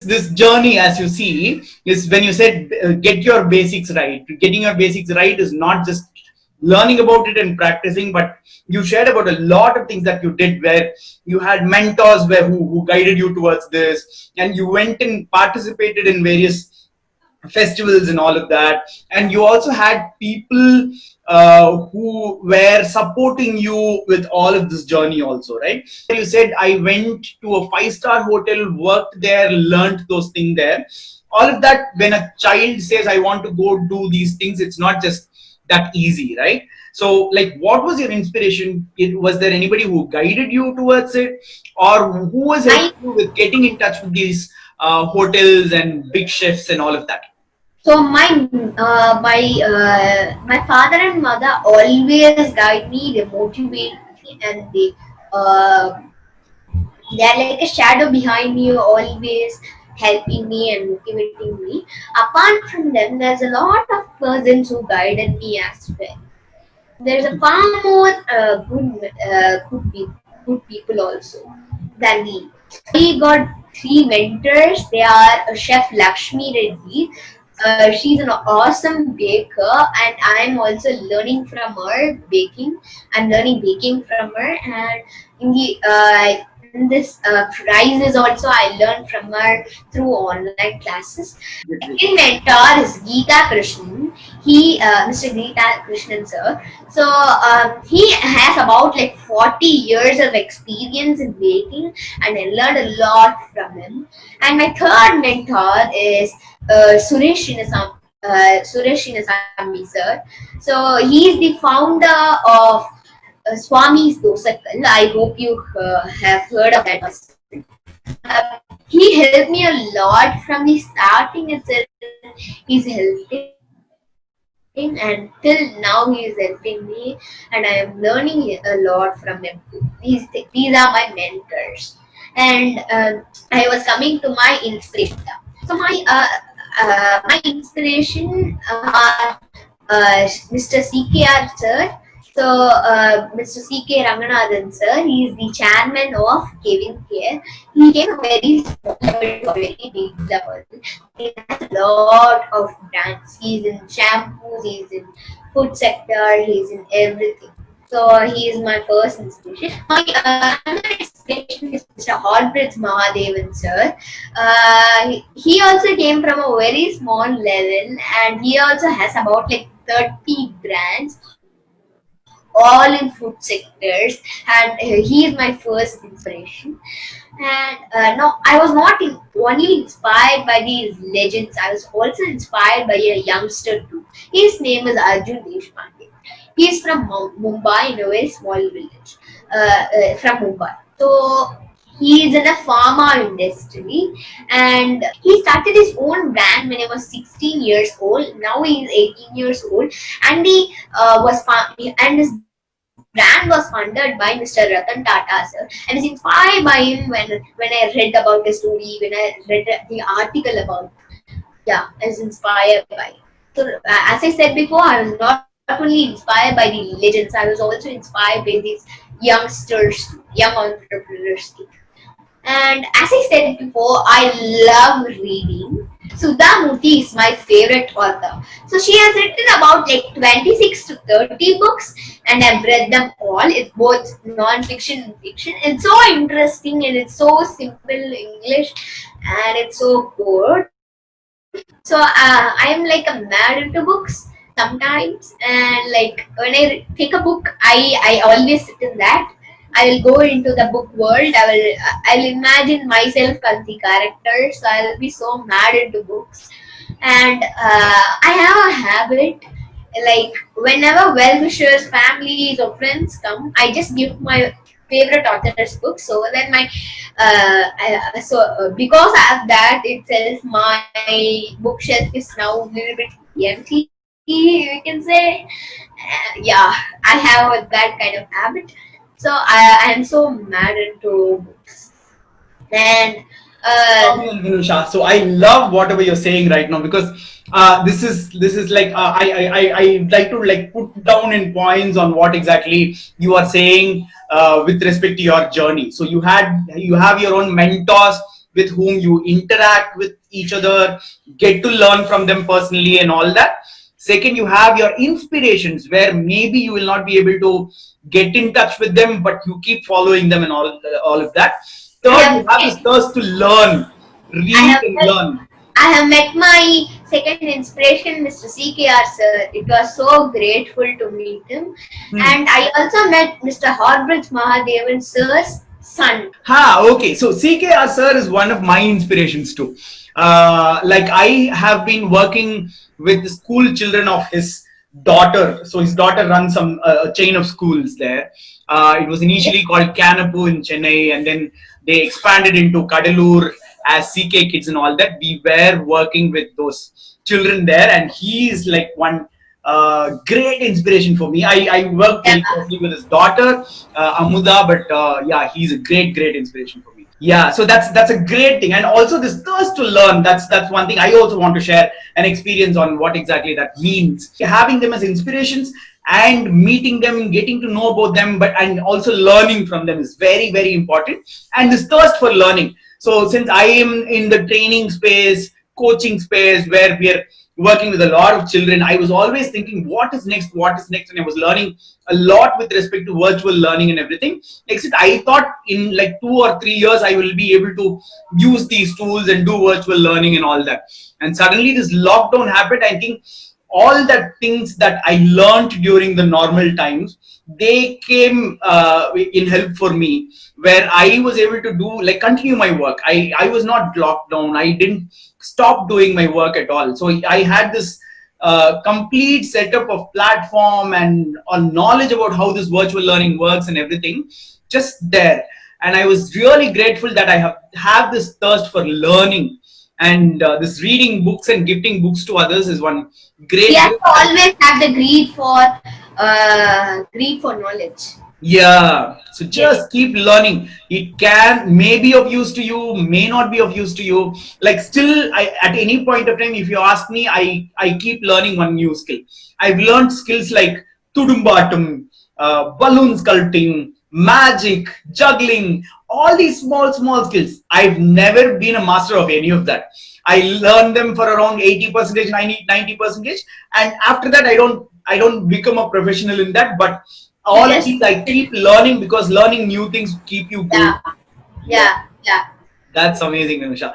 this journey, as you see, is when you said get your basics right. Getting your basics right is not just learning about it and practicing, but you shared about a lot of things that you did where you had mentors who guided you towards this, and you went and participated in various festivals and all of that, and you also had people who were supporting you with all of this journey also, right? You said I went to a 5-star hotel, worked there, learned those things there. All of that, when a child says I want to go do these things, it's not just that easy, right? So like, what was your inspiration? Was there anybody who guided you towards it, or who was helping you with getting in touch with these hotels and big chefs and all of that? So my father and mother always guide me, they motivate me, and they're like a shadow behind me, always helping me and motivating me. Apart from them, there's a lot of persons who guided me as well. There's a far more good people also than me. I got 3 mentors. They are Chef Lakshmi Reddy. She's an awesome baker, and I'm also learning from her baking. I'm learning baking from her, and in this prizes also I learned from her through online classes. Second mentor is Geeta Krishnan. Mr. Geeta Krishnan sir. So he has about like 40 years of experience in baking, and I learned a lot from him. And my third mentor is Suresh Inasamy sir. So he is the founder of Swami's Dosakal. I hope you have heard of that person. He helped me a lot from the starting itself. He's helping, and till now he is helping me, and I am learning a lot from him too. These are my mentors, and I was coming to my inspiration. So my inspiration are Mr. CKR sir. So Mr. C.K. Ranganathan sir, he is the chairman of Kevin Care. He came from very small level to a very big level. He has a lot of brands. He's in shampoos, he's in food sector, he's in everything. So he is my first inspiration. My another inspiration is Mr. Harbridge Mahadevan sir. He also came from a very small level, and he also has about like 30 brands, all in food sectors, and he is my first inspiration. And no, I was not only inspired by these legends, I was also inspired by a youngster too. His name is Arjun Deshpande. He is from Mumbai, in a very small village from Mumbai. So he is in a pharma industry, and he started his own brand when he was 16 years old. Now he is 18 years old, and his brand was funded by Mr. Ratan Tata sir, and is inspired by him when I read about the story, when I read the article about. Yeah, I was inspired by it. So as I said before, I was not only inspired by the legends, I was also inspired by these youngsters, young entrepreneurs too. And as I said before, I love reading. Sudha Murthy is my favorite author. So she has written about like 26 to 30 books, and I've read them all. It's both non-fiction and fiction. It's so interesting, and it's so simple English, and it's so good. So I'm like a mad into books sometimes, and like when I take a book, I always sit in that. I will go into the book world. I'll imagine myself as the character. So I'll be so mad into books. And I have a habit, like whenever well-wishers, families or friends come, I just give my favorite author's book. So then because of that itself, my bookshelf is now a little bit empty, you can say. Yeah, I have that kind of habit. So I am so mad into books. And Vinusha, so I love whatever you're saying right now, because this is like I like to like put down in points on what exactly you are saying with respect to your journey. So you have your own mentors with whom you interact with each other, get to learn from them personally and all that. Second, you have your inspirations where maybe you will not be able to get in touch with them, but you keep following them and all of that. Third, you have this thirst to learn, read and learn. I have met my second inspiration, Mr. CKR sir. It was so grateful to meet him. And I also met Mr. Horbridge Mahadevan sir's son. Okay. So CKR sir is one of my inspirations too. Like I have been working with the school children of his daughter. So his daughter runs some chain of schools there. It was initially called Kanapu in Chennai, and then they expanded into Kadalur as CK Kids and all that. We were working with those children there, and he is like one great inspiration for me. I worked very closely with his daughter, Amuda, but yeah, he's a great inspiration for me. Yeah, so that's a great thing. And also this thirst to learn, that's one thing I also want to share an experience on what exactly that means. Having them as inspirations and meeting them, getting to know about them, but and also learning from them is very important. And this thirst for learning. So since I am in the training space, coaching space where we are working with a lot of children, I was always thinking what is next, and I was learning a lot with respect to virtual learning and everything. Except I thought in like 2 or 3 years I will be able to use these tools and do virtual learning and all that. And suddenly this lockdown happened. I think all the things that I learned during the normal times, they came in help for me, where I was able to do like continue my work. I was not locked down. I didn't stop doing my work at all. So I had this complete setup of platform and knowledge about how this virtual learning works and everything just there. And I was really grateful that I have this thirst for learning. And this reading books and gifting books to others is one great. You have to always have the greed for knowledge. Yeah, so just keep learning. It can may be of use to you, may not be of use to you. Like still, at any point of time, if you ask me, I keep learning one new skill. I've learned skills like tudumbatum, balloon sculpting, magic, juggling, all these small skills. I've never been a master of any of that. I learned them for around 80%, 90%, and after that, I don't become a professional in that, but all of these I keep learning, because learning new things keep you good. Yeah. That's amazing, Vinusha.